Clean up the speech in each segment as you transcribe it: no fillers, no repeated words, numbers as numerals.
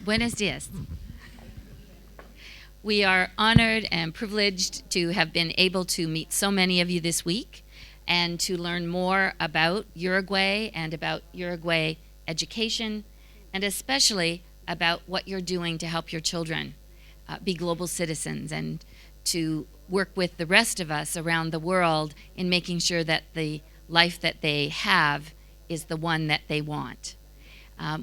Buenos dias. We are honored and privileged to have been able to meet so many of you this week and to learn more about Uruguay and about Uruguay education, and especially about what you're doing to help your children be global citizens and to work with the rest of us around the world in making sure that the life that they have is the one that they want.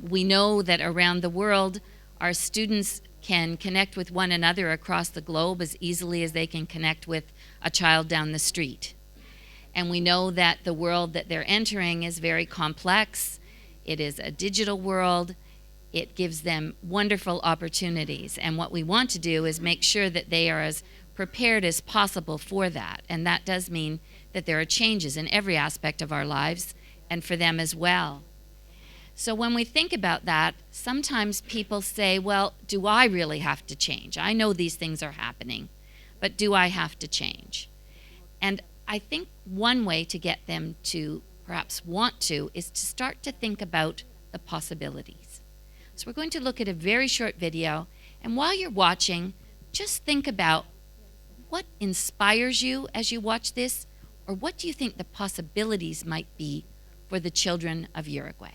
We know that around the world, our students can connect with one another across the globe as easily as they can connect with a child down the street. And we know that the world that they're entering is very complex. It is a digital world. It gives them wonderful opportunities. And what we want to do is make sure that they are as prepared as possible for that. And that does mean that there are changes in every aspect of our lives and for them as well. So when we think about that, sometimes people say, well, do I really have to change? I know these things are happening, but do I have to change? And I think one way to get them to perhaps want to is to start to think about the possibilities. So we're going to look at a very short video, and while you're watching, just think about what inspires you as you watch this, or what do you think the possibilities might be for the children of Uruguay?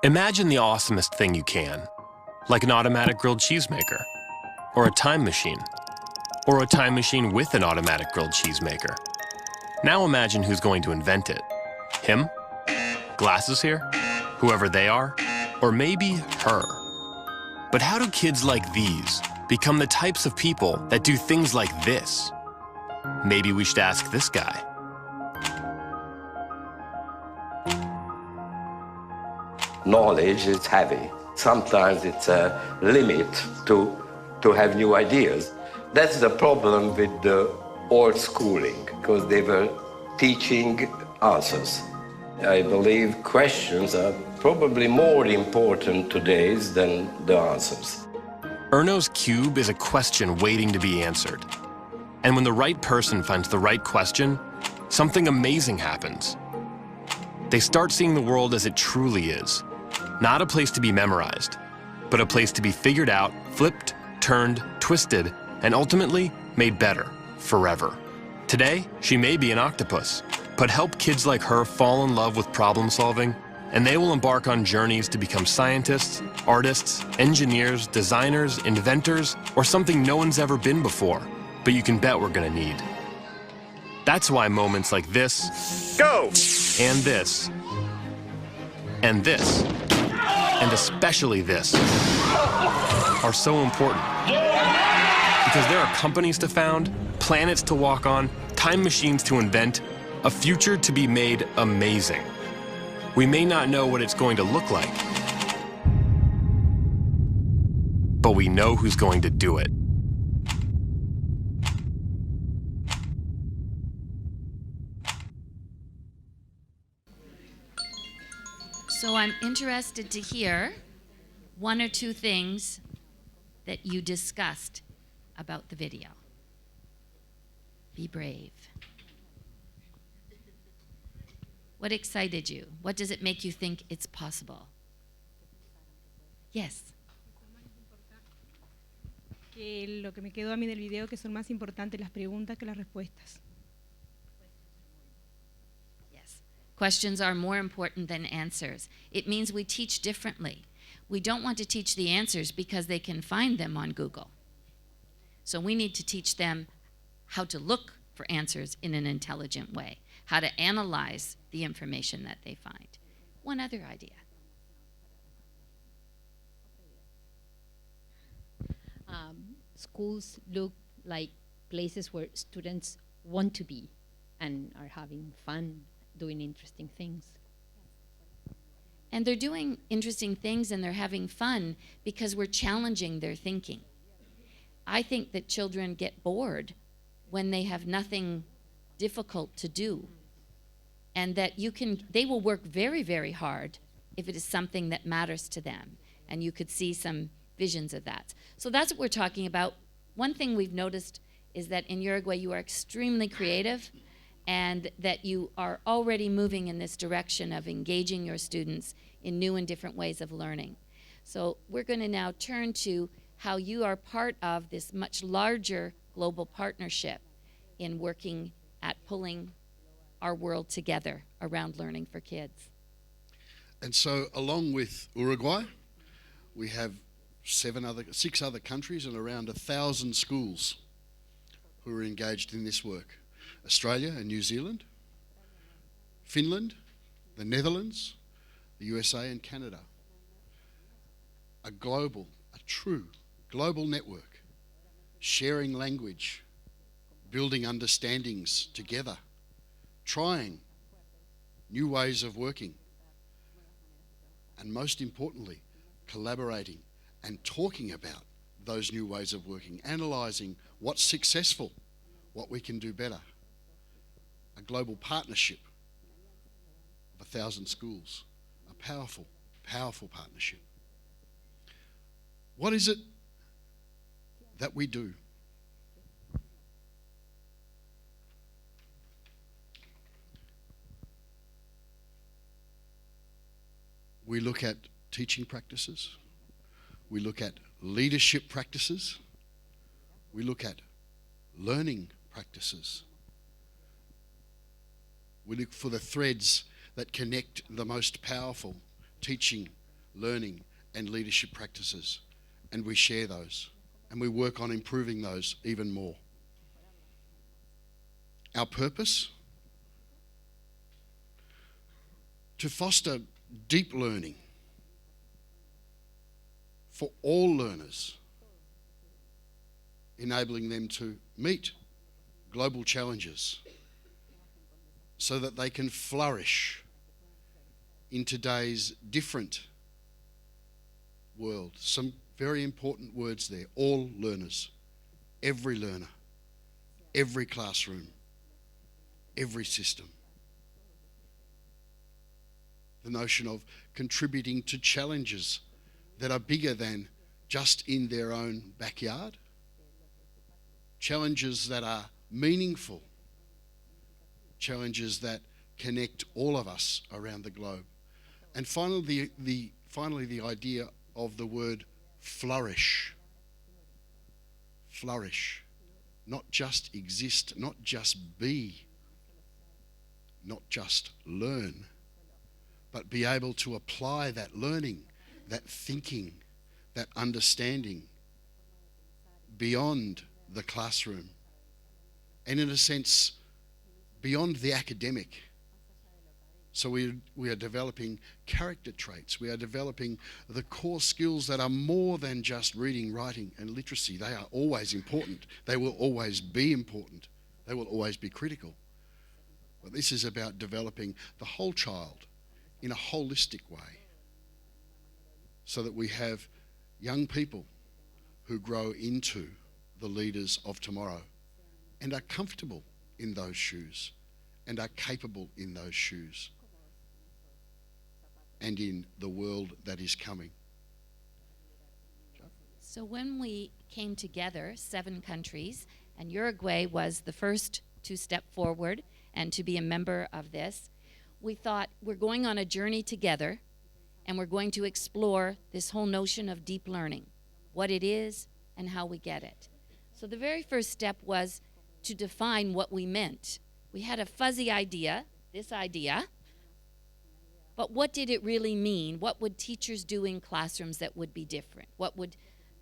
Imagine the awesomest thing you can, like an automatic grilled cheese maker, or a time machine with an automatic grilled cheese maker. Now imagine who's going to invent it. Him? Glasses here? Whoever they are? Or maybe her? But how do kids like these become the types of people that do things like this? Maybe we should ask this guy. Knowledge is heavy. Sometimes it's a limit to have new ideas. That's the problem with the old schooling, because they were teaching answers. I believe questions are probably more important today than the answers. Erno's cube is a question waiting to be answered. And when the right person finds the right question, something amazing happens. They start seeing the world as it truly is. Not a place to be memorized, but a place to be figured out, flipped, turned, twisted, and ultimately made better, forever. Today, she may be an octopus, but help kids like her fall in love with problem solving, and they will embark on journeys to become scientists, artists, engineers, designers, inventors, or something no one's ever been before, but you can bet we're gonna need. That's why moments like this, go, and this, and this, and especially this, are so important. Because there are companies to found, planets to walk on, time machines to invent, a future to be made amazing. We may not know what it's going to look like, but we know who's going to do it. So I'm interested to hear one or two things that you discussed about the video. Be brave. What excited you? What does it make you think it's possible? Yes. Que lo que me quedó a mí del video que son más importantes las preguntas que las respuestas. Yes. Questions are more important than answers. It means we teach differently. We don't want to teach the answers because they can find them on Google. So we need to teach them how to look for answers in an intelligent way, how to analyze the information that they find. One other idea. Schools look like places where students want to be and are having fun doing interesting things. And they're doing interesting things and they're having fun because we're challenging their thinking. I think that children get bored when they have nothing difficult to do, and that they will work very, very hard if it is something that matters to them, and you could see some visions of that. So that's what we're talking about. One thing we've noticed is that in Uruguay you are extremely creative, and that you are already moving in this direction of engaging your students in new and different ways of learning. So we're going to now turn to how you are part of this much larger global partnership in working at pulling our world together around learning for kids. And so along with Uruguay, we have 6 other countries and around 1,000 schools who are engaged in this work. Australia and New Zealand, Finland, the Netherlands, the USA and Canada. A true global network, sharing language, building understandings together, trying new ways of working, and most importantly, collaborating and talking about those new ways of working, analysing what's successful, what we can do better. A global partnership of 1,000 schools, a powerful, powerful partnership. What is it that we do? We look at teaching practices, we look at leadership practices, we look at learning practices. We look for the threads that connect the most powerful teaching, learning, and leadership practices, and we share those, and we work on improving those even more. Our purpose? To foster deep learning for all learners, enabling them to meet global challenges so that they can flourish in today's different world. Some very important words there. All learners, every learner, every classroom, every system. The notion of contributing to challenges that are bigger than just in their own backyard. Challenges that are meaningful. Challenges that connect all of us around the globe. And finally, the idea of the word flourish. Flourish. Not just exist, not just be, not just learn, but be able to apply that learning, that thinking, that understanding beyond the classroom. And in a sense, beyond the academic. So we are developing character traits. We are developing the core skills that are more than just reading, writing, and literacy. They are always important. They will always be important. They will always be critical. But this is about developing the whole child in a holistic way so that we have young people who grow into the leaders of tomorrow and are comfortable in those shoes and are capable in those shoes and in the world that is coming. So when we came together, 7 countries, and Uruguay was the first to step forward and to be a member of this, we thought we're going on a journey together and we're going to explore this whole notion of deep learning, what it is and how we get it. So the very first step was to define what we meant. We had a fuzzy idea, this idea, but what did it really mean? What would teachers do in classrooms that would be different? What would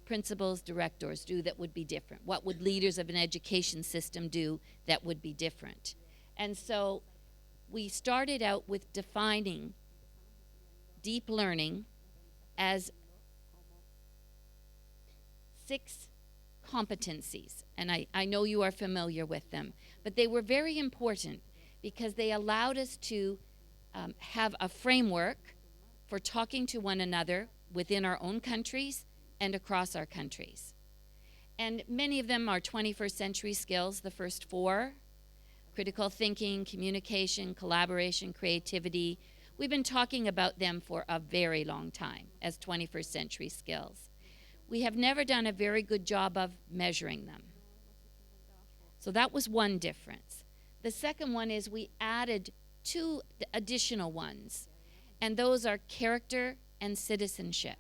principals, directors do that would be different? What would leaders of an education system do that would be different? And so we started out with defining deep learning as 6 competencies. And I know you are familiar with them, but they were very important because they allowed us to have a framework for talking to one another within our own countries and across our countries. And many of them are 21st century skills, the first 4. Critical thinking, communication, collaboration, creativity. We've been talking about them for a very long time as 21st century skills. We have never done a very good job of measuring them. So that was one difference. The second one is we added 2 additional ones, and those are character and citizenship.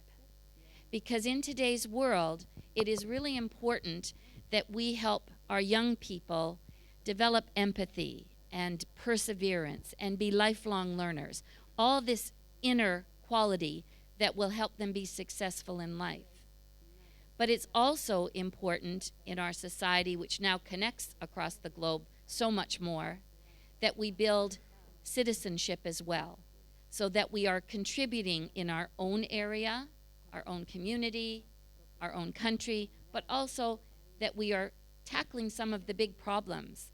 Because in today's world, it is really important that we help our young people develop empathy and perseverance and be lifelong learners. All this inner quality that will help them be successful in life. But it's also important in our society, which now connects across the globe so much more, that we build citizenship as well, so that we are contributing in our own area, our own community, our own country, but also that we are tackling some of the big problems,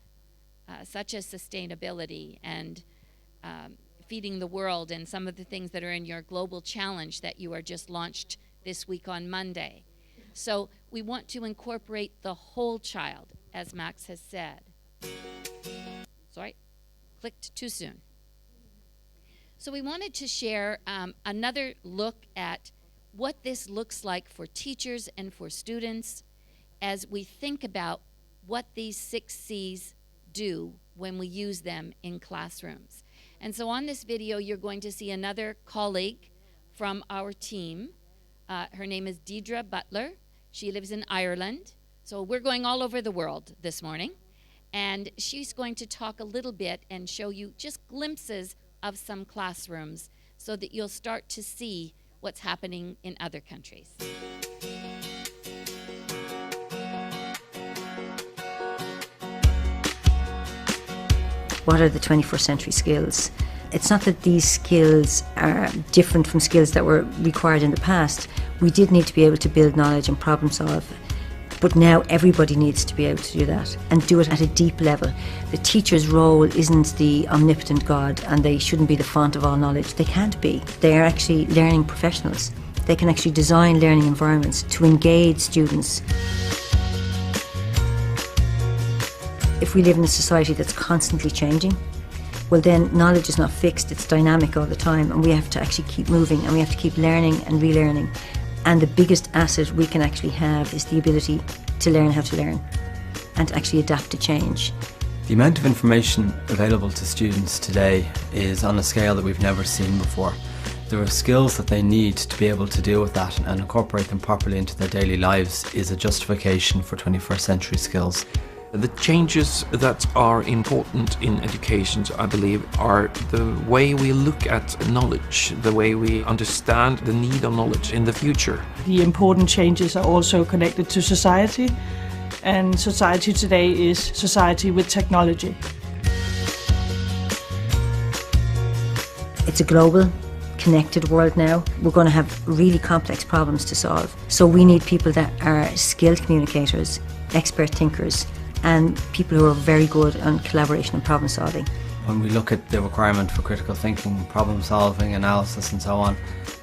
such as sustainability and feeding the world, and some of the things that are in your global challenge that you are just launched this week on Monday. So we want to incorporate the whole child, as Max has said. Sorry, clicked too soon. So we wanted to share another look at what this looks like for teachers and for students as we think about what these 6 C's do when we use them in classrooms. And so on this video, you're going to see another colleague from our team. Her name is Deidre Butler. She lives in Ireland. So we're going all over the world this morning. And she's going to talk a little bit and show you just glimpses of some classrooms so that you'll start to see what's happening in other countries. What are the 21st century skills? It's not that these skills are different from skills that were required in the past. We did need to be able to build knowledge and problem solve, but now everybody needs to be able to do that and do it at a deep level. The teacher's role isn't the omnipotent God, and they shouldn't be the font of all knowledge. They can't be. They are actually learning professionals. They can actually design learning environments to engage students. If we live in a society that's constantly changing, well then knowledge is not fixed, it's dynamic all the time, and we have to actually keep moving, and we have to keep learning and relearning. And the biggest asset we can actually have is the ability to learn how to learn and to actually adapt to change. The amount of information available to students today is on a scale that we've never seen before. There are skills that they need to be able to deal with that and incorporate them properly into their daily lives is a justification for 21st century skills. The changes that are important in education, I believe, are the way we look at knowledge, the way we understand the need of knowledge in the future. The important changes are also connected to society, and society today is society with technology. It's a global, connected world now. We're going to have really complex problems to solve. So we need people that are skilled communicators, expert thinkers, and people who are very good on collaboration and problem solving. When we look at the requirement for critical thinking, problem solving, analysis and so on,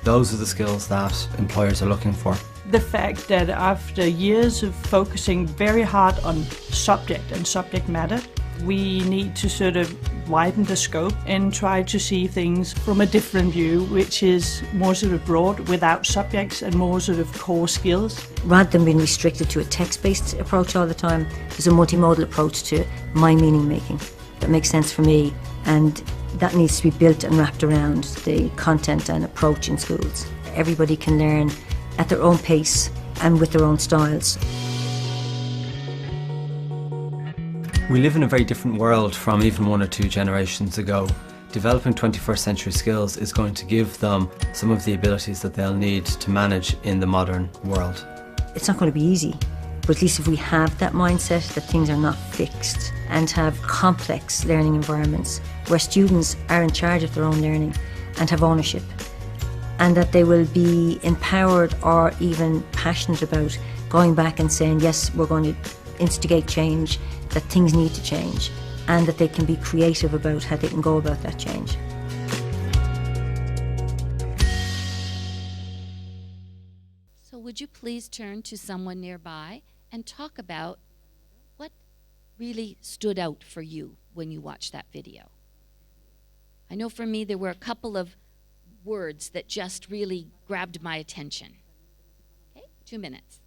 those are the skills that employers are looking for. The fact that after years of focusing very hard on subject and subject matter, we need to sort of widen the scope and try to see things from a different view, which is more sort of broad without subjects and more sort of core skills. Rather than being restricted to a text-based approach all the time, there's a multimodal approach to my meaning making that makes sense for me, and that needs to be built and wrapped around the content and approach in schools. Everybody can learn at their own pace and with their own styles. We live in a very different world from even 1 or 2 generations ago. Developing 21st century skills is going to give them some of the abilities that they'll need to manage in the modern world. It's not going to be easy, but at least if we have that mindset that things are not fixed and have complex learning environments where students are in charge of their own learning and have ownership, and that they will be empowered or even passionate about going back and saying, yes, we're going to instigate change, that things need to change, and that they can be creative about how they can go about that change. So would you please turn to someone nearby and talk about what really stood out for you when you watched that video? I know for me there were a couple of words that just really grabbed my attention. Okay, 2 minutes.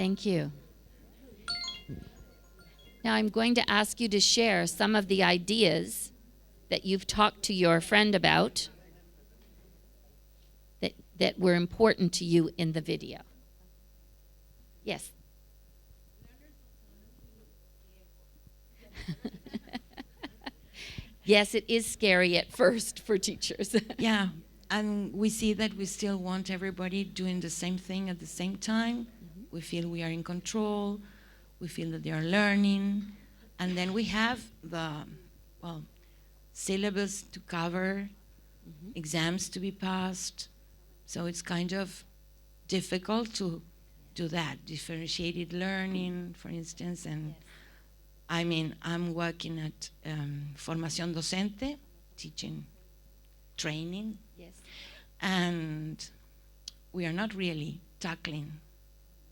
Thank you. Now I'm going to ask you to share some of the ideas that you've talked to your friend about that were important to you in the video. Yes. Yes, it is scary at first for teachers. Yeah, and we see that we still want everybody doing the same thing at the same time. Mm-hmm. We feel we are in control. We feel that they are learning. And then we have the, syllabus to cover, mm-hmm. exams to be passed. So it's kind of difficult to do that, differentiated learning, for instance. And I mean, I'm working at Formación Docente, teaching, training. Yes. And we are not really tackling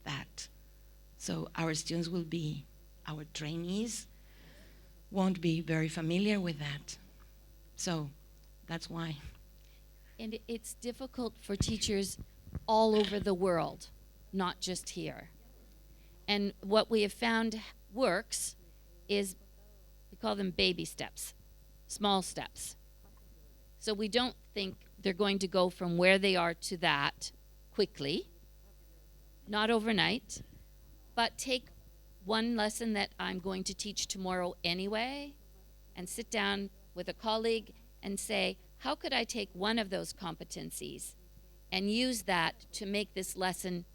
that. So our students will be, our trainees won't be very familiar with that. So that's why. And it's difficult for teachers all over the world, not just here. And what we have found works is, we call them baby steps, small steps. So we don't think they're going to go from where they are to that quickly, not overnight, but take one lesson that I'm going to teach tomorrow anyway, and sit down with a colleague and say, how could I take one of those competencies and use that to make this lesson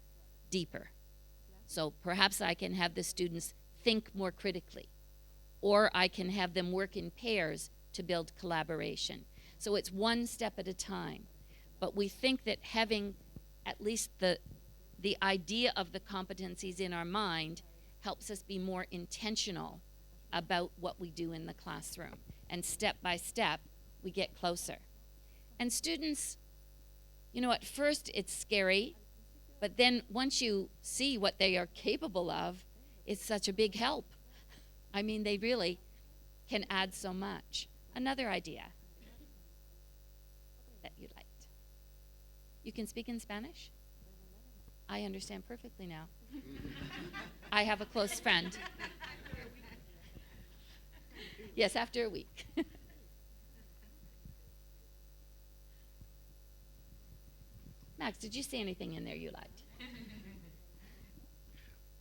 deeper? So perhaps I can have the students think more critically, or I can have them work in pairs to build collaboration. So it's one step at a time. But we think that having at least the idea of the competencies in our mind helps us be more intentional about what we do in the classroom. And step by step, we get closer. And students, at first it's scary, but then once you see what they are capable of, it's such a big help. I mean, they really can add so much. Another idea that you liked. You can speak in Spanish? I understand perfectly now. I have a close friend. Yes, after a week. Max, did you see anything in there you liked?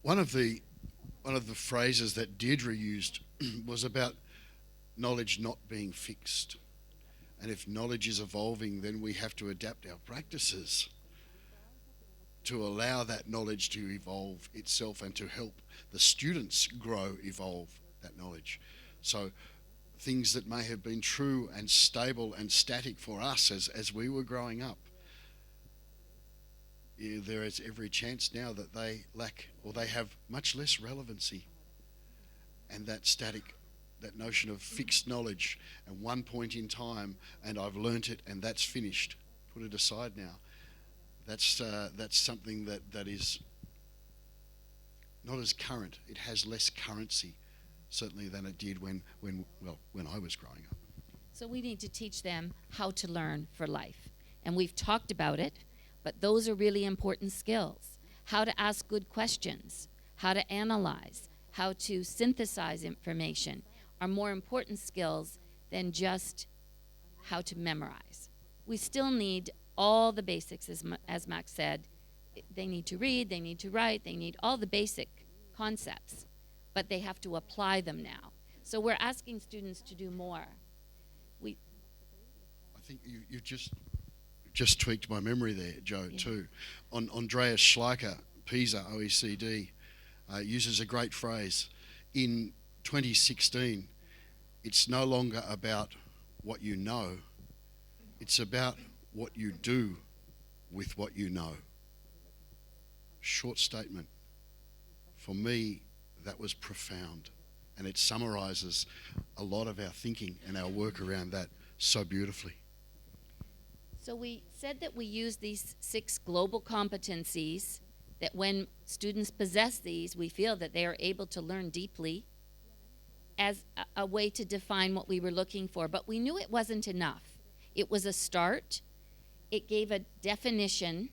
One of the phrases that Deirdre used was about knowledge not being fixed. And if knowledge is evolving, then we have to adapt our practices to allow that knowledge to evolve itself and to help the students evolve that knowledge. So things that may have been true and stable and static for us as we were growing up, there is every chance now that they lack, or they have much less relevancy. And that static, that notion of fixed knowledge and one point in time, and I've learnt it and that's finished, put it aside now. That's something that is not as current. It has less currency, certainly, than it did when I was growing up. So we need to teach them how to learn for life. And we've talked about it, but those are really important skills. How to ask good questions, how to analyze, how to synthesize information are more important skills than just how to memorize. We still need all the basics, as Max said. They need to read, they need to write, they need all the basic concepts, but they have to apply them now. So we're asking students to do more. I think you've just tweaked my memory there, Joe, too. Andreas Schleicher, PISA, OECD, uses a great phrase. In 2016, it's no longer about what you know, it's about what you do with what you know. Short statement. For me, that was profound, and it summarises a lot of our thinking and our work around that so beautifully. So we said that we use these 6 global competencies, that when students possess these, we feel that they are able to learn deeply, as a way to define what we were looking for. But we knew it wasn't enough. It was a start. It gave a definition,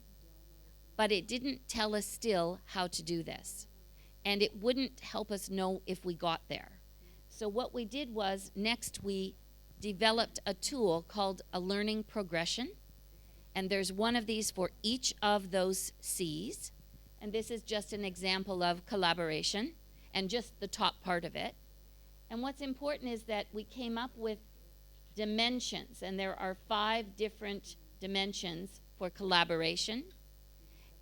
but it didn't tell us still how to do this. And it wouldn't help us know if we got there. So what we did was, next we developed a tool called a learning progression. And there's one of these for each of those C's. And this is just an example of collaboration and just the top part of it. And what's important is that we came up with dimensions, and there are 5 different dimensions for collaboration.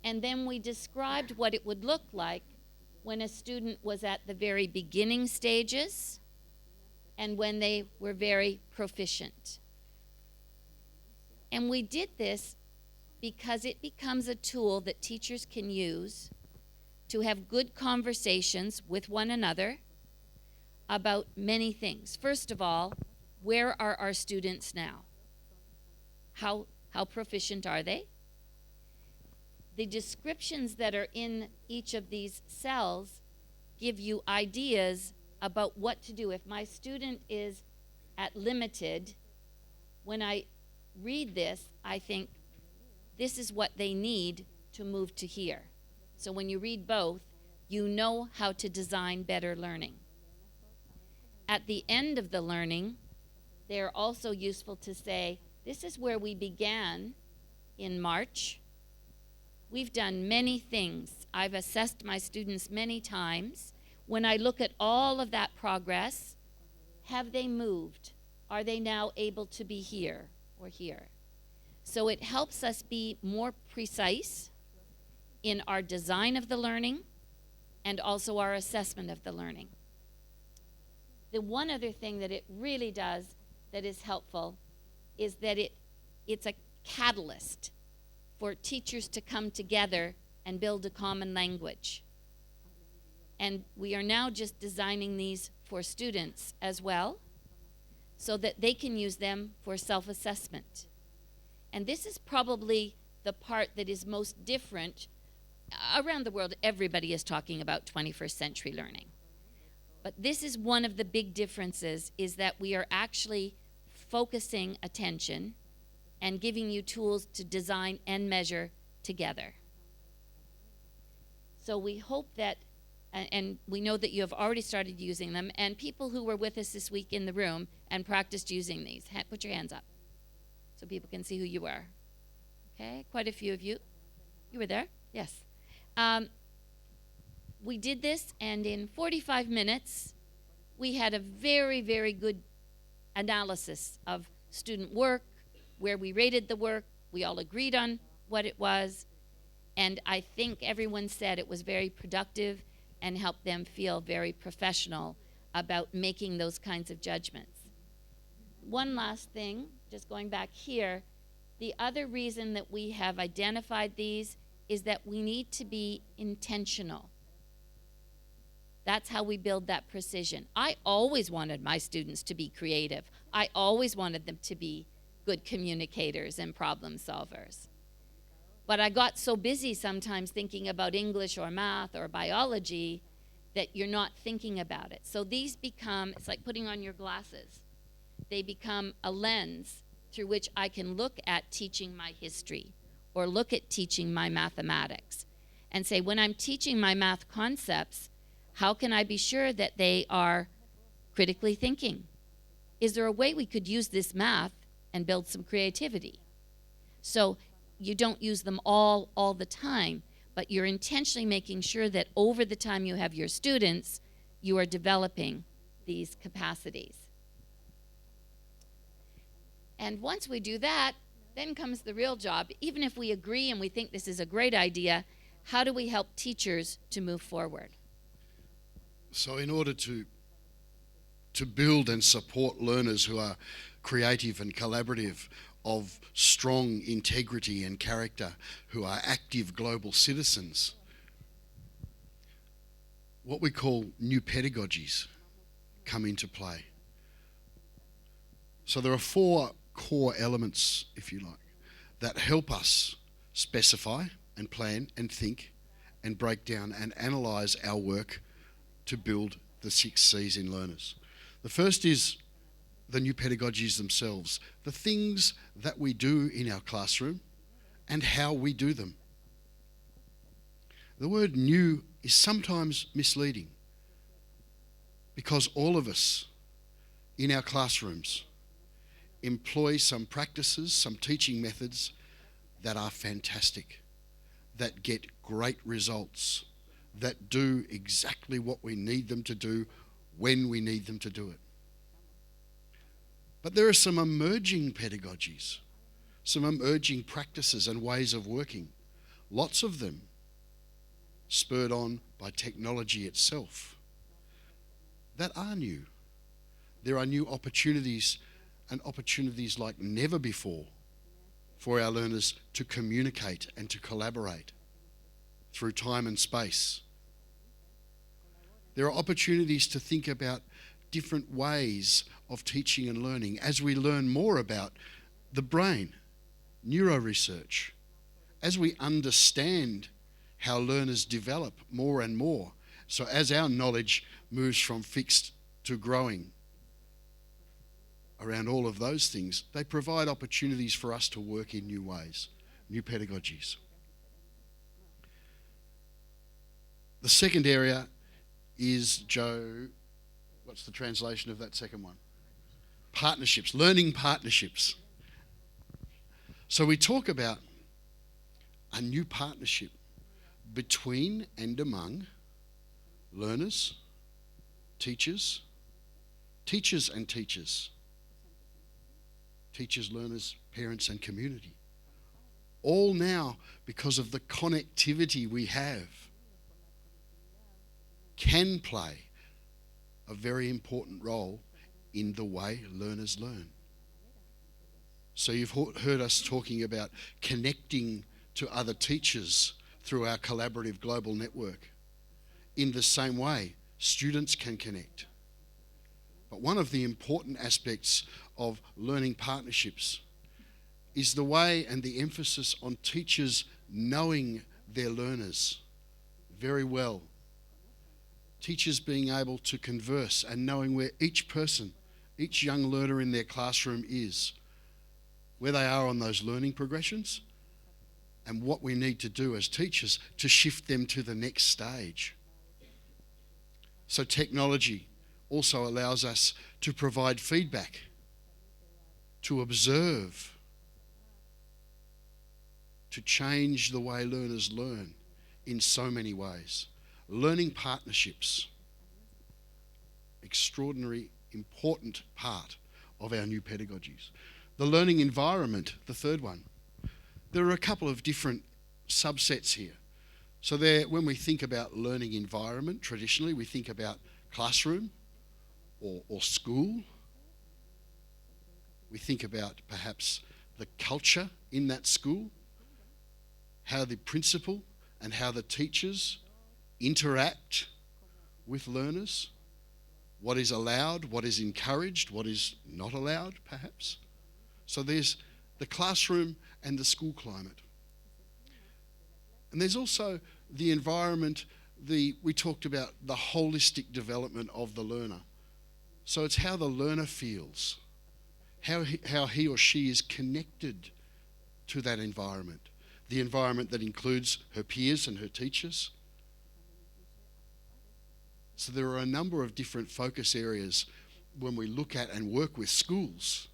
And then we described what it would look like when a student was at the very beginning stages and when they were very proficient. And we did this because it becomes a tool that teachers can use to have good conversations with one another about many things. First of all, where are our students now? How proficient are they? The descriptions that are in each of these cells give you ideas about what to do. If my student is at limited, when I read this, I think this is what they need to move to here. So when you read both, you know how to design better learning. At the end of the learning, they're also useful to say, this is where we began in March. We've done many things. I've assessed my students many times. When I look at all of that progress, have they moved? Are they now able to be here or here? So it helps us be more precise in our design of the learning and also our assessment of the learning. The one other thing that it really does that is helpful is that it's a catalyst for teachers to come together and build a common language. And we are now just designing these for students as well, so that they can use them for self-assessment. And this is probably the part that is most different. Around the world, everybody is talking about 21st century learning. But this is one of the big differences, is that we are actually focusing attention and giving you tools to design and measure together. So we hope that, and we know that you have already started using them, and people who were with us this week in the room and practiced using these, put your hands up so people can see who you are. Okay, quite a few of you. You were there? Yes. We did this, and in 45 minutes, we had a very, very good analysis of student work, where we rated the work. We all agreed on what it was, and I think everyone said it was very productive and helped them feel very professional about making those kinds of judgments. One last thing, just going back here, the other reason that we have identified these is that we need to be intentional. That's how we build that precision. I always wanted my students to be creative. I always wanted them to be good communicators and problem solvers. But I got so busy sometimes thinking about English or math or biology that you're not thinking about it. So these become, it's like putting on your glasses. They become a lens through which I can look at teaching my history or look at teaching my mathematics and say, when I'm teaching my math concepts, how can I be sure that they are critically thinking? Is there a way we could use this math and build some creativity? So you don't use them all the time, but you're intentionally making sure that over the time you have your students, you are developing these capacities. And once we do that, then comes the real job. Even if we agree and we think this is a great idea, how do we help teachers to move forward? So in order to build and support learners who are creative and collaborative, of strong integrity and character, who are active global citizens, what we call new pedagogies come into play. So there are 4 core elements, if you like, that help us specify and plan and think and break down and analyse our work to build the 6 C's in learners. The first is the new pedagogies themselves, the things that we do in our classroom and how we do them. The word new is sometimes misleading because all of us in our classrooms employ some practices, some teaching methods that are fantastic, that get great results, that do exactly what we need them to do when we need them to do it. But there are some emerging pedagogies, some emerging practices and ways of working, lots of them spurred on by technology itself, that are new. There are new opportunities, and opportunities like never before for our learners to communicate and to collaborate through time and space. There are opportunities to think about different ways of teaching and learning as we learn more about the brain, neuroresearch, as we understand how learners develop more and more. So as our knowledge moves from fixed to growing around all of those things, they provide opportunities for us to work in new ways, new pedagogies. The second area is, Joe, what's the translation of that second one? Partnerships, learning partnerships. So we talk about a new partnership between and among learners, teachers, teachers and teachers, teachers, learners, parents and community. All now because of the connectivity we have can play a very important role in the way learners learn. So you've heard us talking about connecting to other teachers through our collaborative global network. In the same way, students can connect. But one of the important aspects of learning partnerships is the way and the emphasis on teachers knowing their learners very well. Teachers being able to converse and knowing where each person, each young learner in their classroom is, where they are on those learning progressions, and what we need to do as teachers to shift them to the next stage. So technology also allows us to provide feedback, to observe, to change the way learners learn in so many ways. Learning partnerships, extraordinary, important part of our new pedagogies. The learning environment, the third one. There are a couple of different subsets here. So there, when we think about learning environment, traditionally we think about classroom or school. We think about perhaps the culture in that school, how the principal and how the teachers interact with learners, what is allowed, what is encouraged, what is not allowed perhaps. So there's the classroom and the school climate. And there's also the environment, we talked about the holistic development of the learner. So it's how the learner feels, how he or she is connected to that environment. The environment that includes her peers and her teachers. So there are a number of different focus areas when we look at and work with schools.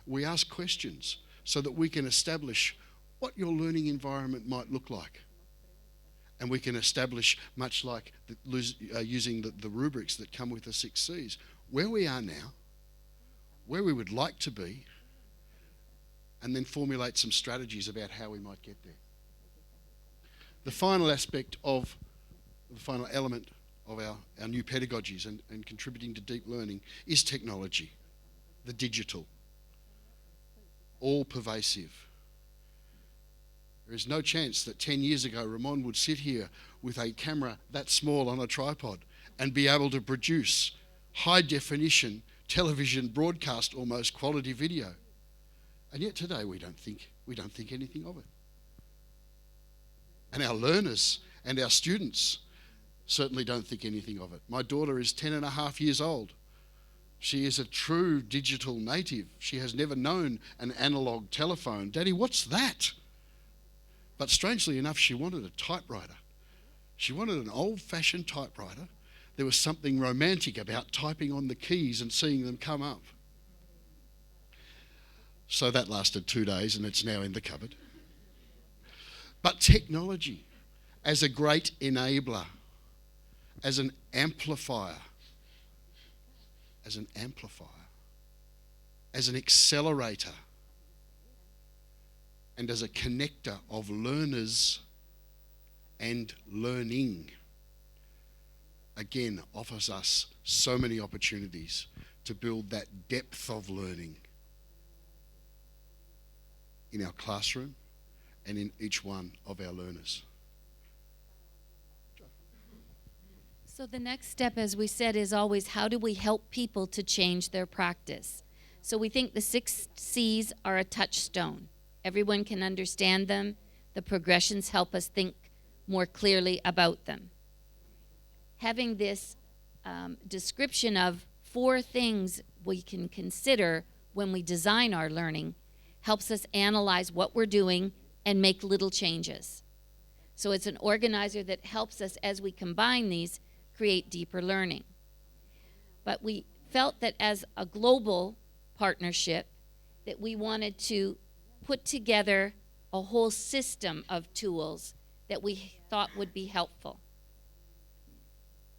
We ask questions so that we can establish what your learning environment might look like. And we can establish, much like using the rubrics that come with the 6 C's, where we are now, where we would like to be, and then formulate some strategies about how we might get there. The final aspect of, the final element of our new pedagogies and contributing to deep learning is technology, the digital, all pervasive. There is no chance that 10 years ago Ramon would sit here with a camera that small on a tripod and be able to produce high definition television broadcast almost quality video. And yet today we don't think anything of it. And our learners and our students certainly don't think anything of it. My daughter is 10 and a half years old. She is a true digital native. She has never known an analog telephone. Daddy, what's that? But strangely enough, she wanted a typewriter. She wanted an old-fashioned typewriter. There was something romantic about typing on the keys and seeing them come up. So that lasted 2 days and it's now in the cupboard. But technology, as a great enabler, as an amplifier, as an accelerator, and as a connector of learners and learning, again, offers us so many opportunities to build that depth of learning in our classroom and in each one of our learners. So the next step, as we said, is always how do we help people to change their practice? So we think the 6 C's are a touchstone. Everyone can understand them. The progressions help us think more clearly about them. Having this description of 4 things we can consider when we design our learning helps us analyze what we're doing and make little changes. So it's an organizer that helps us, as we combine these, create deeper learning. But we felt that as a global partnership, that we wanted to put together a whole system of tools that we thought would be helpful.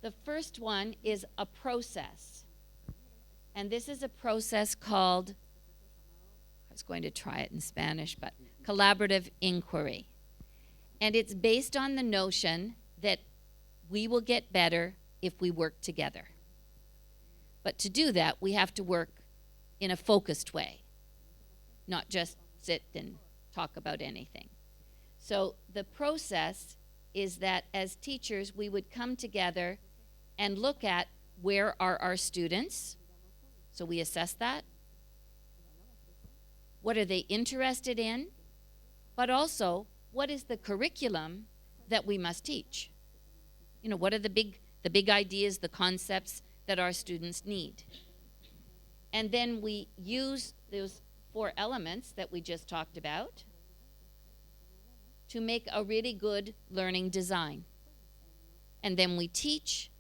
The first one is a process. And this is a process called, I was going to try it in Spanish, but collaborative inquiry. And it's based on the notion that we will get better if we work together. But to do that, we have to work in a focused way, not just sit and talk about anything. So the process is that as teachers, we would come together and look at where are our students. So we assess that. What are they interested in? But also, what is the curriculum that we must teach? You know, what are the big ideas, the concepts that our students need? And then we use those 4 elements that we just talked about to make a really good learning design. And then we teach,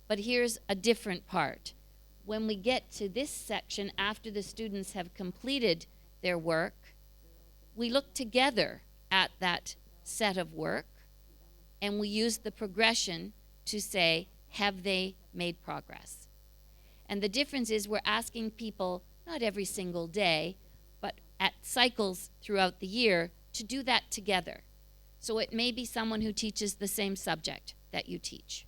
but here's a different part. When we get to this section, after the students have completed their work, we look together at that set of work, and we use the progression to say, have they made progress? And the difference is we're asking people, not every single day, but at cycles throughout the year, to do that together. So it may be someone who teaches the same subject that you teach.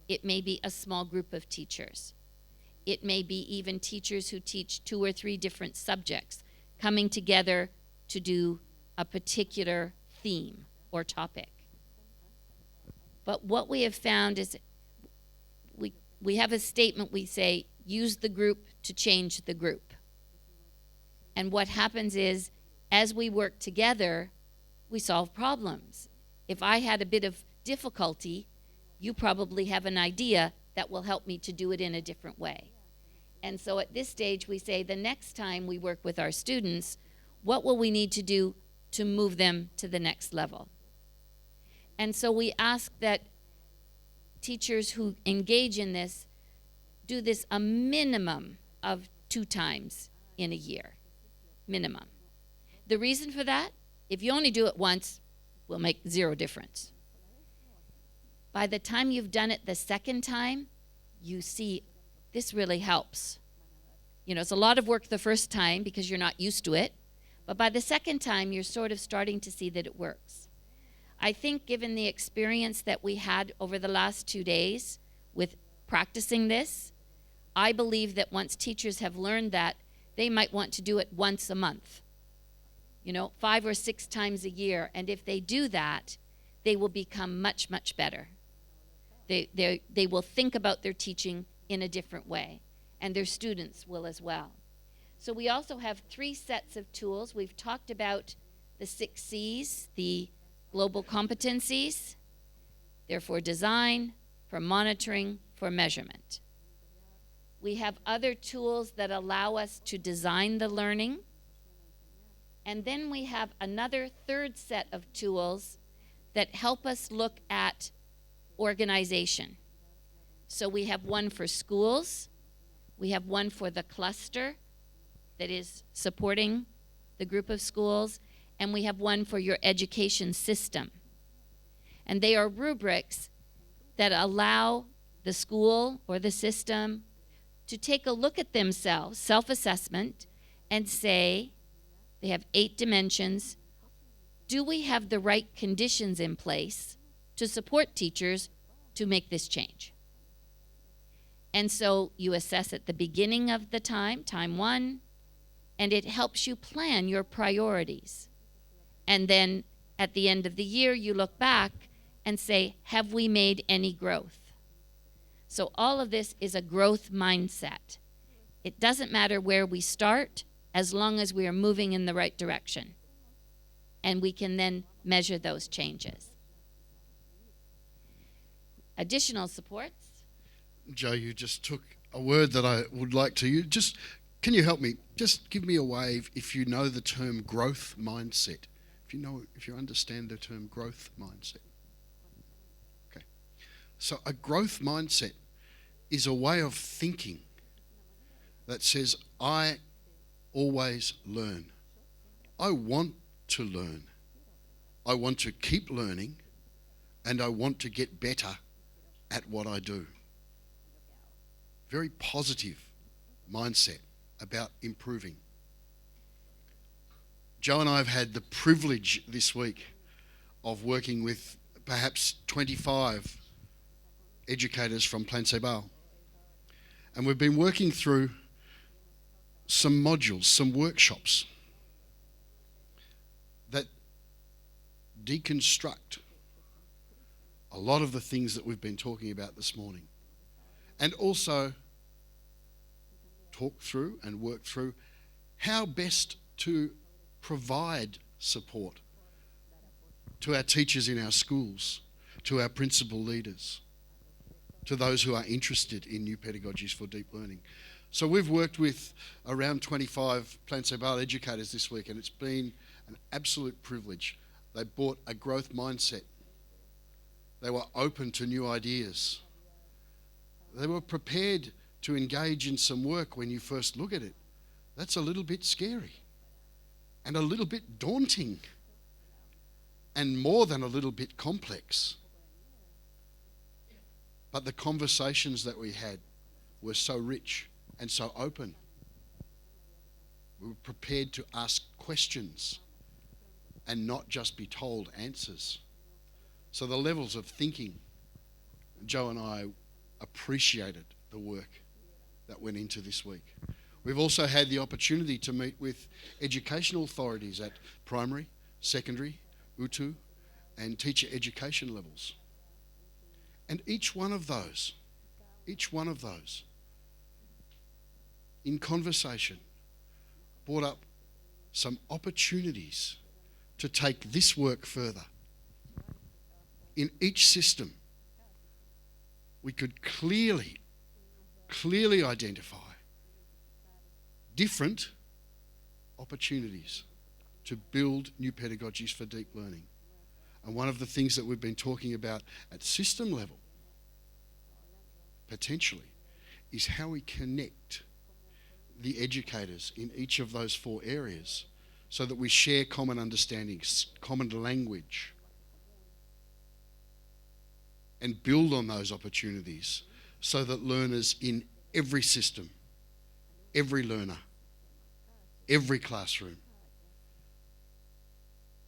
It may be a small group of teachers. It may be even teachers who teach 2 or 3 different subjects coming together to do a particular theme or topic. But what we have found is we have a statement, we say, use the group to change the group. And what happens is, as we work together, we solve problems. If I had a bit of difficulty, you probably have an idea that will help me to do it in a different way. And so at this stage, we say the next time we work with our students, what will we need to do to move them to the next level? And so we ask that teachers who engage in this do this a minimum of 2 times in a year, minimum. The reason for that, if you only do it once, will make 0 difference. By the time you've done it the second time, you see this really helps. You know, it's a lot of work the first time because you're not used to it, but by the second time, you're sort of starting to see that it works. I think given the experience that we had over the last 2 days with practicing this, I believe that once teachers have learned that, they might want to do it once a month, 5 or 6 times a year. And if they do that, they will become much, much better. They will think about their teaching in a different way, and their students will as well. So we also have 3 sets of tools. We've talked about the 6 C's, the Global Competencies. They're for design, for monitoring, for measurement. We have other tools that allow us to design the learning. And then we have another 3rd set of tools that help us look at organization. So we have one for schools, we have one for the cluster that is supporting the group of schools, and we have one for your education system. And they are rubrics that allow the school or the system to take a look at themselves, self-assessment, and say, they have 8 dimensions. Do we have the right conditions in place to support teachers to make this change? And so you assess at the beginning of the time 1, and it helps you plan your priorities. And then at the end of the year, you look back and say, have we made any growth? So all of this is a growth mindset. It doesn't matter where we start as long as we are moving in the right direction. And we can then measure those changes. Additional supports. Joe, you just took a word that I would like to use. Just, can you help me? Just give me a wave if you know the term growth mindset. If you understand the term growth mindset. Okay. So a growth mindset is a way of thinking that says, I always learn. I want to learn. I want to keep learning, and I want to get better at what I do. Very positive mindset about improving. Joe and I have had the privilege this week of working with perhaps 25 educators from Persepctive. And we've been working through some modules, some workshops that deconstruct a lot of the things that we've been talking about this morning. And also talk through and work through how best to provide support to our teachers in our schools, to our principal leaders, to those who are interested in new pedagogies for deep learning. So we've worked with around 25 Persepctive educators this week, and it's been an absolute privilege. They brought a growth mindset. They were open to new ideas. They were prepared to engage in some work when you first look at it. That's a little bit scary and a little bit daunting and more than a little bit complex. But the conversations that we had were so rich and so open. We were prepared to ask questions and not just be told answers. So the levels of thinking, Joe and I appreciated the work that went into this week. We've also had the opportunity to meet with educational authorities at primary, secondary, UTU, and teacher education levels. And each one of those, in conversation, brought up some opportunities to take this work further. In each system, we could clearly identify different opportunities to build new pedagogies for deep learning. And one of the things that we've been talking about at system level, potentially, is how we connect the educators in each of those 4 areas so that we share common understandings, common language, and build on those opportunities so that learners in every system, every learner, every classroom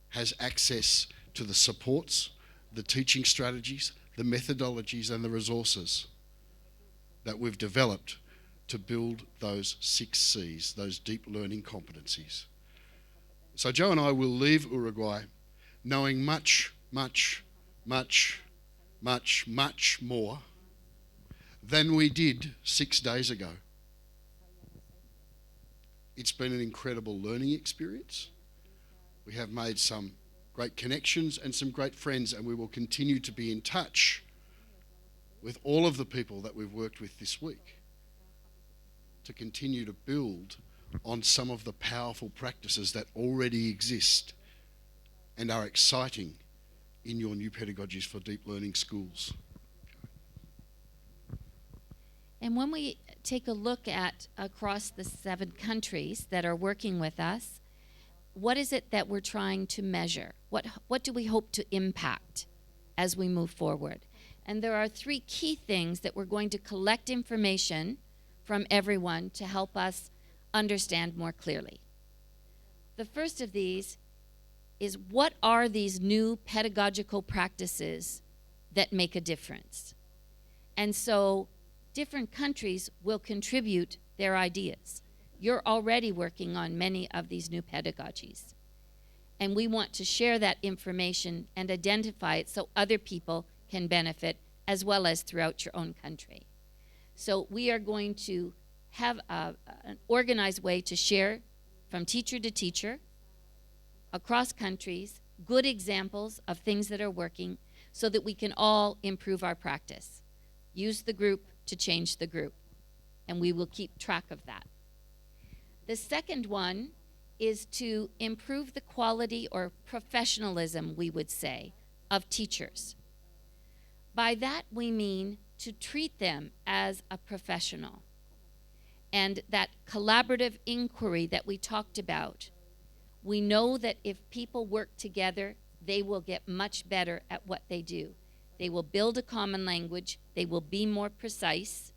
has access to the supports, the teaching strategies, the methodologies and the resources that we've developed to build those 6 C's, those deep learning competencies. So Joe and I will leave Uruguay knowing much more than we did 6 days ago. It's been an incredible learning experience. We have made some great connections and some great friends, and we will continue to be in touch with all of the people that we've worked with this week to continue to build on some of the powerful practices that already exist and are exciting in your new pedagogies for deep learning schools. And when we take a look at across the 7 countries that are working with us, what is it that we're trying to measure? What do we hope to impact as we move forward? And there are 3 key things that we're going to collect information from everyone to help us understand more clearly. The first of these is, what are these new pedagogical practices that make a difference? And so different countries will contribute their ideas. You're already working on many of these new pedagogies. And we want to share that information and identify it so other people can benefit, as well as throughout your own country. So we are going to have an organized way to share from teacher to teacher, across countries, good examples of things that are working so that we can all improve our practice. Use the group to change the group, and we will keep track of that. The second one is to improve the quality or professionalism, we would say, of teachers. By that we mean to treat them as a professional. And that collaborative inquiry that we talked about, we know that if people work together, they will get much better at what they do. They will build a common language, they will be more precise,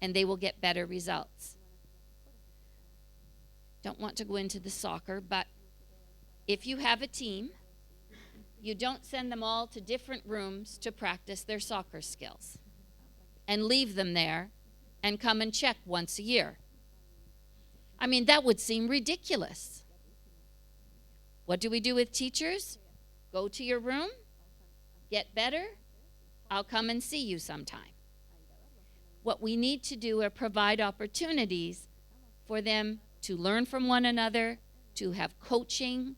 and they will get better results. Don't want to go into the soccer, but if you have a team, you don't send them all to different rooms to practice their soccer skills and leave them there and come and check once a year. I mean, that would seem ridiculous. What do we do with teachers? Go to your room, get better, I'll come and see you sometime. What we need to do are provide opportunities for them to learn from one another, to have coaching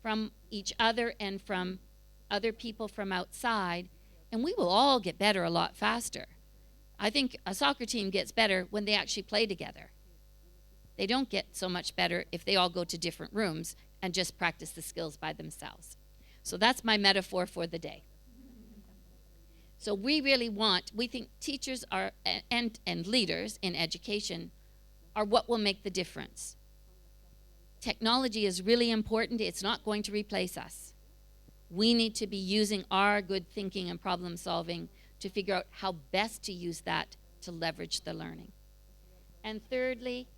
from each other and from other people from outside, and we will all get better a lot faster. I think a soccer team gets better when they actually play together. They don't get so much better if they all go to different rooms and just practice the skills by themselves. So that's my metaphor for the day. So we think teachers are and leaders in education are what will make the difference. Technology is really important. It's not going to replace us. We need to be using our good thinking and problem solving to figure out how best to use that to leverage the learning. And thirdly,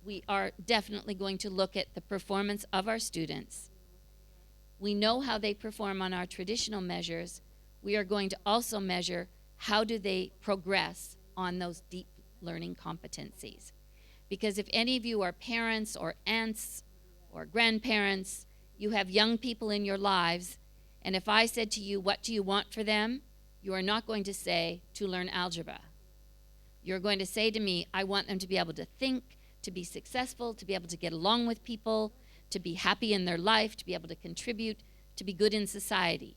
we are definitely going to look at the performance of our students. We know how they perform on our traditional measures. We are going to also measure how do they progress on those deep learning competencies. Because if any of you are parents or aunts or grandparents, you have young people in your lives, and if I said to you, what do you want for them? You are not going to say, to learn algebra. You're going to say to me, I want them to be able to think, to be successful, to be able to get along with people, to be happy in their life, to be able to contribute, to be good in society.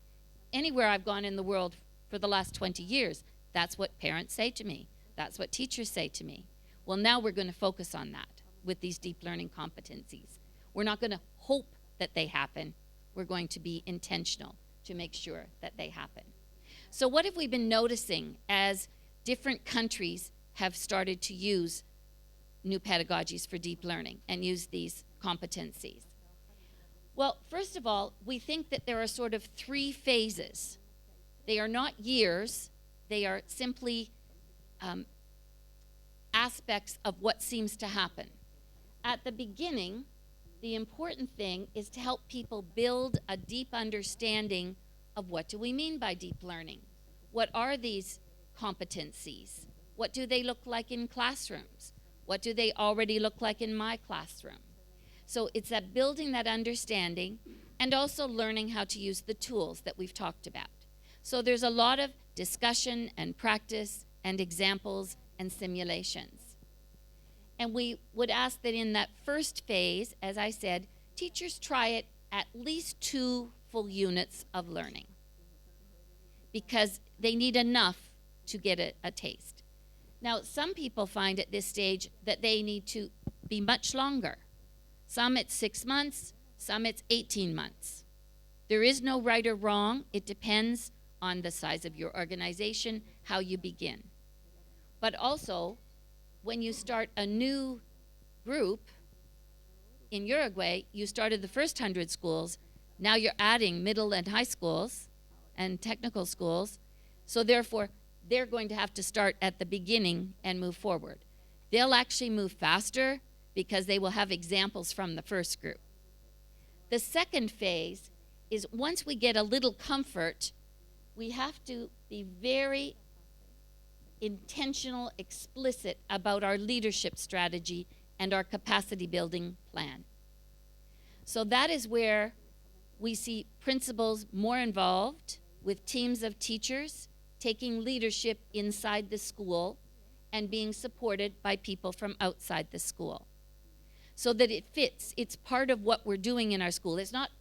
Anywhere I've gone in the world for the last 20 years, that's what parents say to me. That's what teachers say to me. Well, now we're going to focus on that with these deep learning competencies. We're not going to hope that they happen. We're going to be intentional to make sure that they happen. So what have we been noticing as different countries have started to use new pedagogies for deep learning and use these competencies? Well, first of all, we think that there are sort of 3 phases. They are not years. They are simply aspects of what seems to happen. At the beginning, the important thing is to help people build a deep understanding of what do we mean by deep learning. What are these competencies? What do they look like in classrooms? What do they already look like in my classroom? So it's that building that understanding and also learning how to use the tools that we've talked about. So there's a lot of discussion and practice and examples and simulations. And we would ask that in that first phase, as I said, teachers try it at least 2 full units of learning, because they need enough to get a taste. Now, some people find at this stage that they need to be much longer. Some it's 6 months, some it's 18 months. There is no right or wrong. It depends on the size of your organization, how you begin. But also, when you start a new group in Uruguay, you started the first 100 schools. Now you're adding middle and high schools and technical schools. So therefore, they're going to have to start at the beginning and move forward. They'll actually move faster because they will have examples from the first group. The second phase is once we get a little comfort, we have to be very intentional, explicit about our leadership strategy and our capacity building plan. So that is where we see principals more involved with teams of teachers taking leadership inside the school and being supported by people from outside the school so that it fits. It's part of what we're doing in our school. It's not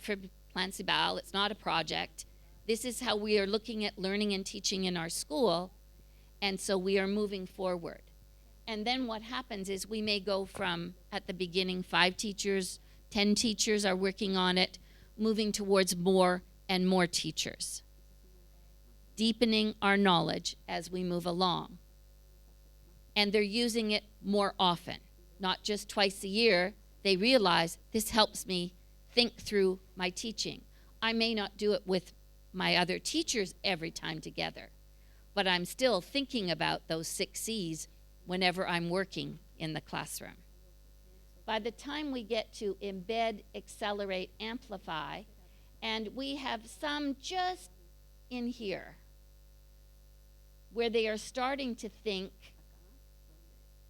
for Plan Cibal, it's not a project. This is how we are looking at learning and teaching in our school, and so we are moving forward. And then what happens is we may go from, at the beginning, 5 teachers, 10 teachers are working on it, moving towards more and more teachers, deepening our knowledge as we move along. And they're using it more often, not just twice a year. They realize this helps me think through my teaching. I may not do it with my other teachers every time together, but I'm still thinking about those 6 C's whenever I'm working in the classroom. By the time we get to embed, accelerate, amplify, and we have some just in here where they are starting to think.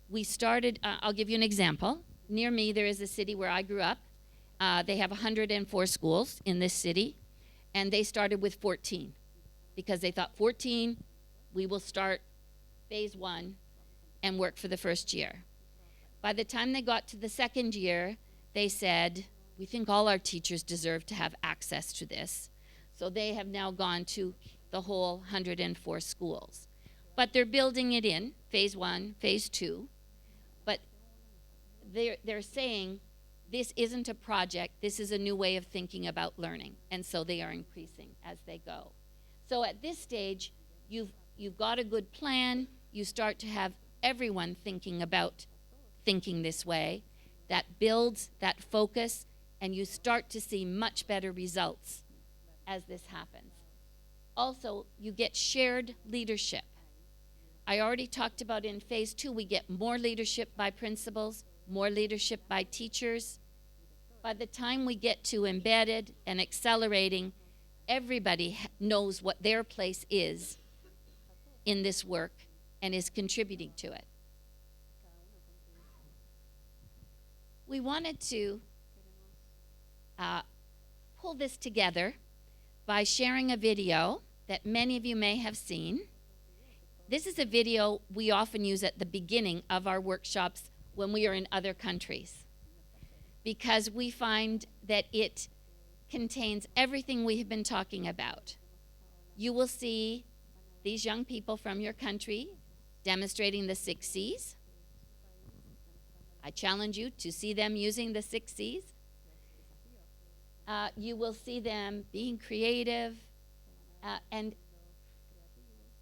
We started, I'll give you an example. Near me, there is a city where I grew up. They have 104 schools in this city, and they started with 14 because they thought 14, we will start phase 1 and work for the first year. By the time they got to the second year, they said, we think all our teachers deserve to have access to this. So they have now gone to the whole 104 schools. But they're building it in, phase 1, phase 2. But they're saying this isn't a project, this is a new way of thinking about learning. And so they are increasing as they go. So at this stage, you've got a good plan, you start to have everyone thinking about thinking this way. That builds that focus, and you start to see much better results as this happens. Also, you get shared leadership. I already talked about in phase 2, we get more leadership by principals, more leadership by teachers. By the time we get to embedded and accelerating, everybody knows what their place is in this work and is contributing to it. We wanted to pull this together by sharing a video that many of you may have seen. This is a video we often use at the beginning of our workshops when we are in other countries, because we find that it contains everything we have been talking about. You will see these young people from your country demonstrating the 6 C's. I challenge you to see them using the 6 C's. You will see them being creative and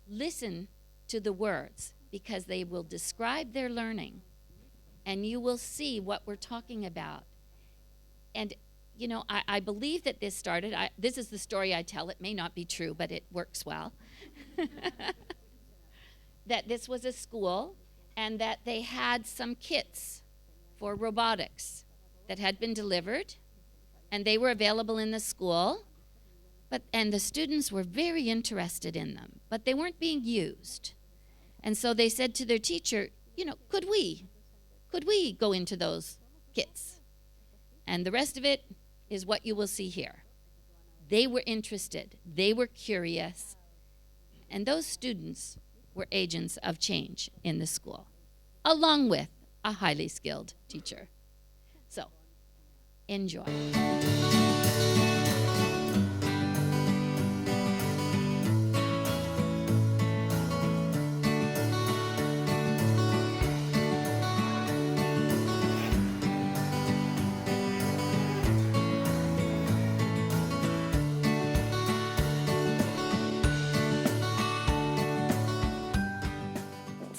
listen to the words, because they will describe their learning and you will see what we're talking about. And you know, I believe that this started, this is the story I tell, it may not be true, but it works well, that this was a school and that they had some kits for robotics that had been delivered, and they were available in the school, and the students were very interested in them, but they weren't being used. And so they said to their teacher, you know, could we go into those kits? And the rest of it is what you will see here. They were interested, they were curious, and those students were agents of change in the school, along with a highly skilled teacher. So, enjoy.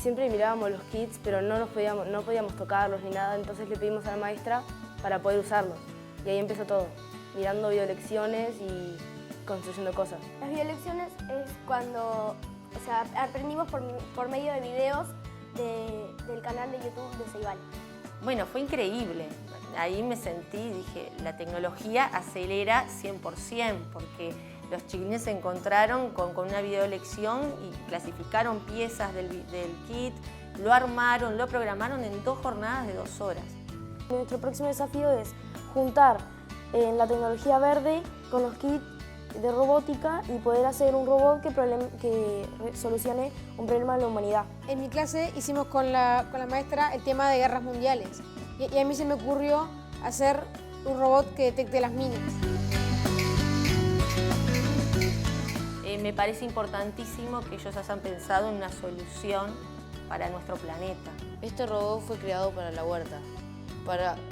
siempre mirábamos los kits, pero no podíamos tocarlos ni nada, entonces le pedimos a la maestra para poder usarlos. Y ahí empezó todo, mirando videolecciones y construyendo cosas. Las videolecciones es cuando aprendimos por medio de videos del canal de YouTube de Ceibal. Bueno, fue increíble. Ahí me sentí, dije, la tecnología acelera 100%, porque los chiquilines se encontraron con una videolección y clasificaron piezas del kit, lo armaron, lo programaron en 2 jornadas de 2 horas. Nuestro próximo desafío es juntar la tecnología verde con los kits de robótica y poder hacer un robot que solucione un problema de la humanidad. En mi clase hicimos con la maestra el tema de guerras mundiales y a mí se me ocurrió hacer un robot que detecte las minas. Me parece importantísimo que ellos hayan pensado en una solución para nuestro planeta. Este robot fue creado para la huerta.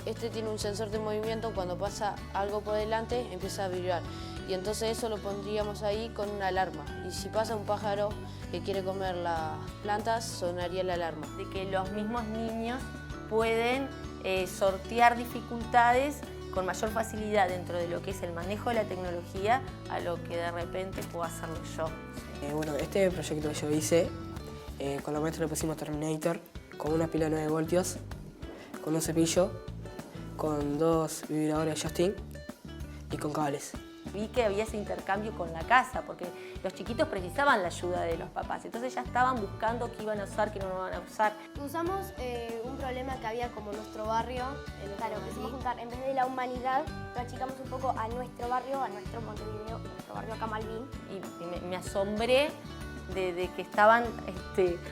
Este tiene un sensor de movimiento, cuando pasa algo por delante empieza a vibrar. Y entonces eso lo pondríamos ahí con una alarma. Y si pasa un pájaro que quiere comer las plantas, sonaría la alarma. De que los mismos niños pueden sortear dificultades con mayor facilidad dentro de lo que es el manejo de la tecnología a lo que de repente puedo hacerlo yo. Bueno, este proyecto que yo hice, con la maestra le pusimos Terminator, con una pila de 9 voltios, con un cepillo, con 2 vibradores Justin y con cables. Vi que había ese intercambio con la casa, porque los chiquitos precisaban la ayuda de los papás, entonces ya estaban buscando qué iban a usar, qué no iban a usar. Usamos un problema que había como nuestro barrio, claro, quisimos juntar, en vez de la humanidad, lo achicamos un poco a nuestro barrio, a nuestro Montevideo, a nuestro barrio acá Malvin. Y me asombré de que estaban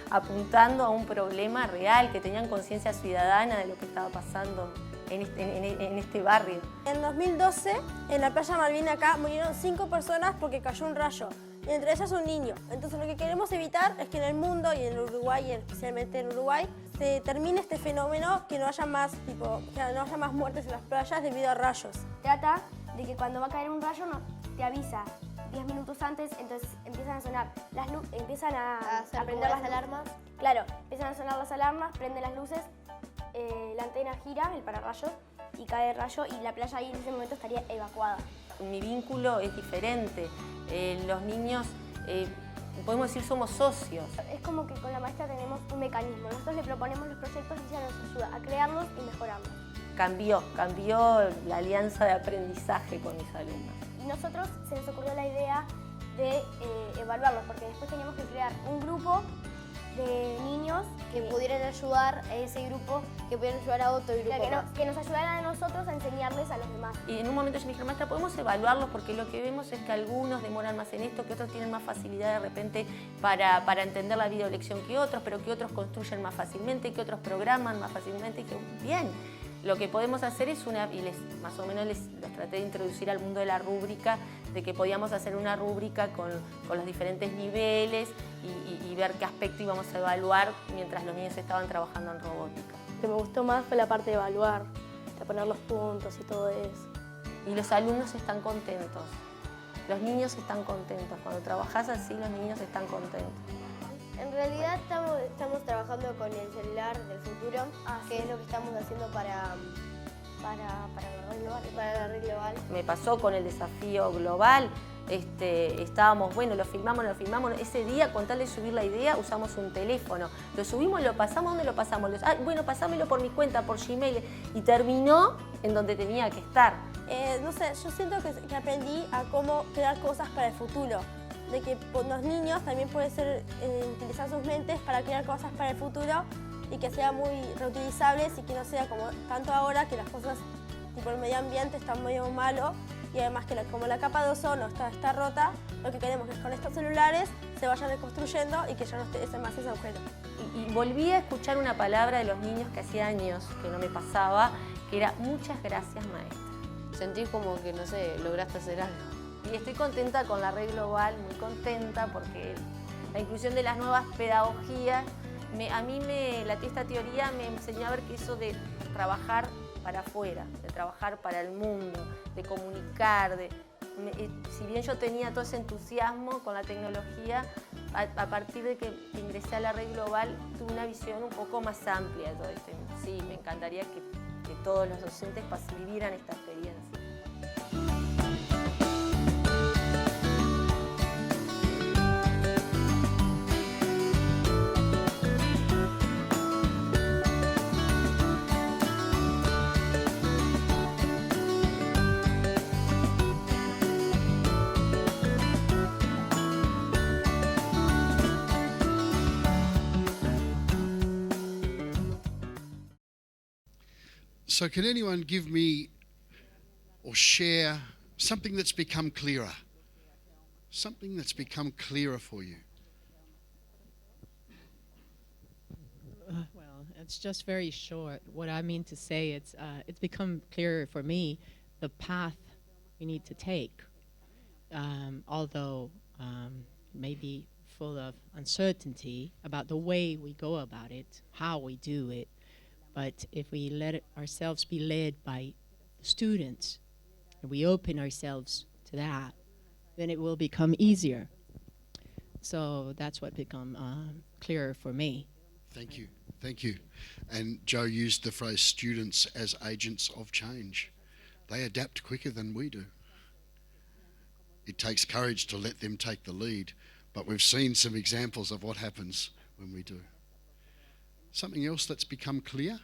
apuntando a un problema real, que tenían conciencia ciudadana de lo que estaba pasando en este barrio. En 2012, en la playa Malvin acá, murieron 5 personas porque cayó un rayo, y entre ellas un niño. Entonces lo que queremos evitar es que en el mundo, y en Uruguay, y especialmente en Uruguay, se termine este fenómeno, que no haya más, que no haya más muertes en las playas debido a rayos. Trata de que cuando va a caer un rayo te avisa 10 minutos antes, entonces empiezan a sonar las luces, empiezan a prender las alarmas. Claro, empiezan a sonar las alarmas, prenden las luces, la antena gira, el pararrayos, y cae el rayo y la playa ahí en ese momento estaría evacuada. Mi vínculo es diferente. Los niños, podemos decir, somos socios. Es como que con la maestra tenemos un mecanismo. Nosotros le proponemos los proyectos y ella nos ayuda a crearlos y mejorarlos. Cambió la alianza de aprendizaje con mis alumnos. Y nosotros se nos ocurrió la idea de evaluarlos, porque después teníamos que crear un grupo de niños que pudieran ayudar a ese grupo, que pudieran ayudar a otro grupo. Que nos ayudaran a nosotros a enseñarles a los demás. Y en un momento yo me dije, maestra, podemos evaluarlos, porque lo que vemos es que algunos demoran más en esto, que otros tienen más facilidad de repente para entender la videolección que otros, pero que otros construyen más fácilmente, que otros programan más fácilmente. Y que bien, lo que podemos hacer es más o menos los traté de introducir al mundo de la rúbrica, de que podíamos hacer una rúbrica con los diferentes niveles y ver qué aspecto íbamos a evaluar mientras los niños estaban trabajando en robótica. Lo que me gustó más fue la parte de evaluar, de poner los puntos y todo eso. Y los alumnos están contentos, los niños están contentos. Cuando trabajás así, los niños están contentos. En realidad estamos trabajando con el celular del futuro, que es lo que estamos haciendo para la red global. Me pasó con el desafío global, estábamos, bueno, lo filmamos, ese día con tal de subir la idea usamos un teléfono, lo subimos, lo pasamos, ¿dónde lo pasamos? Bueno, pasámelo por mi cuenta, por Gmail, y terminó en donde tenía que estar. No sé, yo siento que aprendí a cómo crear cosas para el futuro, de que los niños también pueden utilizar sus mentes para crear cosas para el futuro y que sean muy reutilizables y que no sea como tanto ahora que las cosas, tipo el medio ambiente está medio malo, y además que como la capa de ozono está rota, lo que queremos es que con estos celulares se vayan reconstruyendo y que ya no esté más ese agujero. Y volví a escuchar una palabra de los niños que hacía años que no me pasaba, que era muchas gracias, maestra. Sentí como que, no sé, lograste hacer algo. Y estoy contenta con la red global, muy contenta, porque la inclusión de las nuevas pedagogías, esta teoría me enseñó a ver que eso de trabajar para afuera, de trabajar para el mundo, de comunicar, si bien yo tenía todo ese entusiasmo con la tecnología, a partir de que ingresé a la red global tuve una visión un poco más amplia de todo esto. Sí, me encantaría que todos los docentes vivieran esta experiencia. So can anyone give me or share something that's become clearer? Something that's become clearer for you? Well, it's just very short. What I mean to say, it's become clearer for me, the path we need to take, although maybe full of uncertainty about the way we go about it, how we do it. But if we let ourselves be led by students, and we open ourselves to that, then it will become easier. So that's what become clearer for me. Thank you. Thank you. And Joe used the phrase students as agents of change. They adapt quicker than we do. It takes courage to let them take the lead, but we've seen some examples of what happens when we do. Something else that's become clear?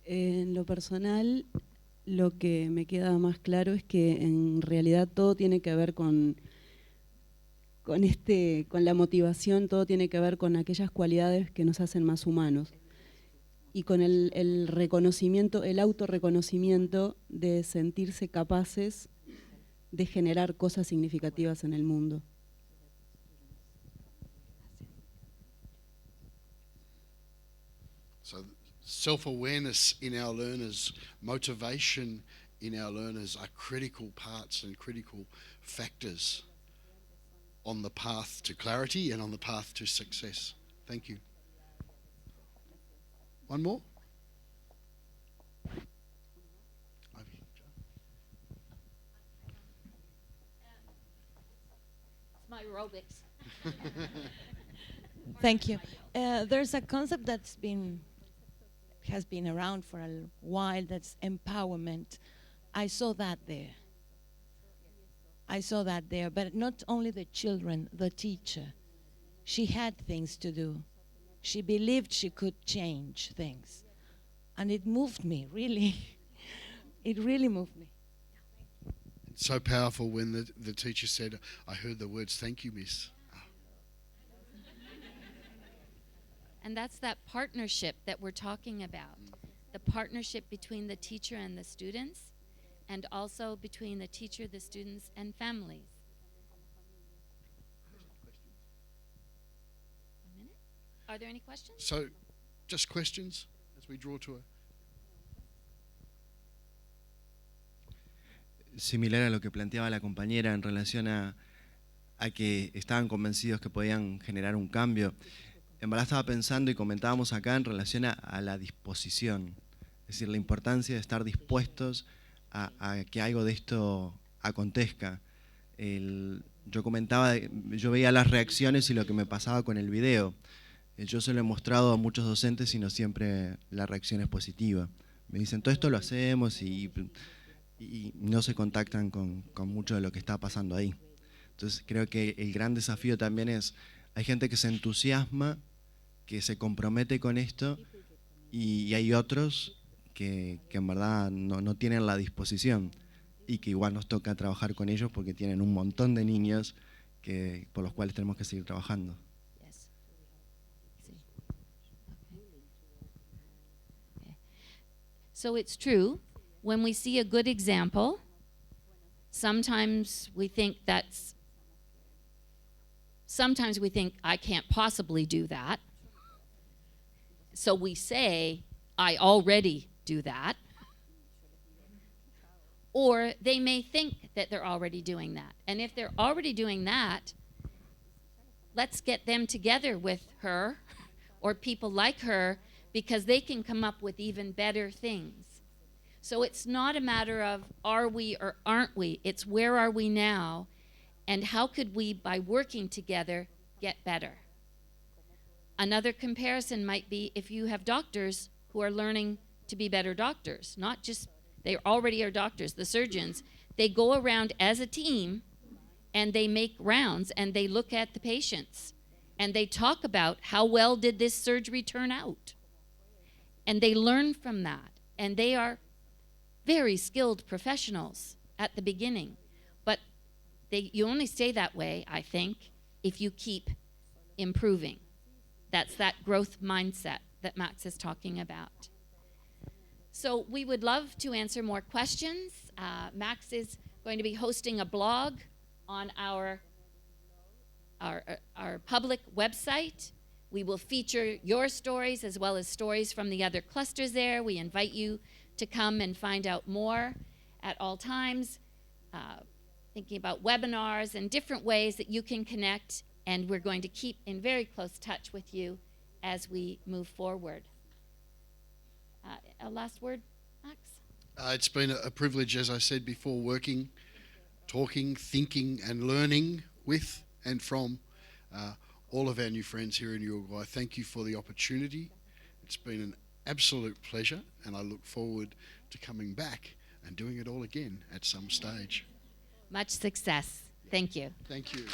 En lo personal, lo que me queda más claro es que en realidad todo tiene que ver con la motivación, todo tiene que ver con aquellas cualidades que nos hacen más humanos. Y con el reconocimiento, el autorreconocimiento de sentirse capaces de generar cosas significativas en el mundo. So self-awareness in our learners, motivation in our learners are critical parts and critical factors on the path to clarity and on the path to success. Thank you. One more? It's my aerobics. Thank you. There's a concept has been around for a while, that's empowerment. I saw that there. But not only the children, the teacher. She had things to do. She believed she could change things. And it moved me, really. It really moved me. It's so powerful when the teacher said, I heard the words, thank you, miss. And that's that partnership that we're talking about. The partnership between the teacher and the students, and also between the teacher, the students, and families. A minute? Are there any questions? So, just questions as we draw to a... Similar a lo que planteaba la compañera en relación a que estaban convencidos que podían generar un cambio. En verdad estaba pensando y comentábamos acá en relación a la disposición, es decir, la importancia de estar dispuestos a que algo de esto acontezca. Yo comentaba, yo veía las reacciones y lo que me pasaba con el video. Yo se lo he mostrado a muchos docentes y no siempre la reacción es positiva. Me dicen, todo esto lo hacemos y no se contactan con mucho de lo que está pasando ahí. Entonces creo que el gran desafío también es, hay gente que se entusiasma, que se compromete con esto, y hay otros que en verdad no tienen la disposición, y que igual nos toca trabajar con ellos porque tienen un montón de niños por los cuales tenemos que seguir trabajando. Yes. Sí. Okay. So it's true, when we see a good example, sometimes we think I can't possibly do that. So we say, I already do that. Or they may think that they're already doing that. And if they're already doing that, let's get them together with her or people like her, because they can come up with even better things. So it's not a matter of are we or aren't we, it's where are we now, and how could we, by working together, get better. Another comparison might be if you have doctors who are learning to be better doctors, not just, they already are doctors, the surgeons, they go around as a team and they make rounds and they look at the patients and they talk about how well did this surgery turn out. And they learn from that, and they are very skilled professionals at the beginning. But you only stay that way, I think, if you keep improving. That's that growth mindset that Max is talking about. So we would love to answer more questions. Max is going to be hosting a blog on our public website. We will feature your stories as well as stories from the other clusters there. We invite you to come and find out more at all times, thinking about webinars and different ways that you can connect, and we're going to keep in very close touch with you as we move forward. A last word, Max? It's been a privilege, as I said before, working, talking, thinking and learning with and from all of our new friends here in Uruguay. Thank you for the opportunity. It's been an absolute pleasure, and I look forward to coming back and doing it all again at some stage. Much success. Thank you. Thank you.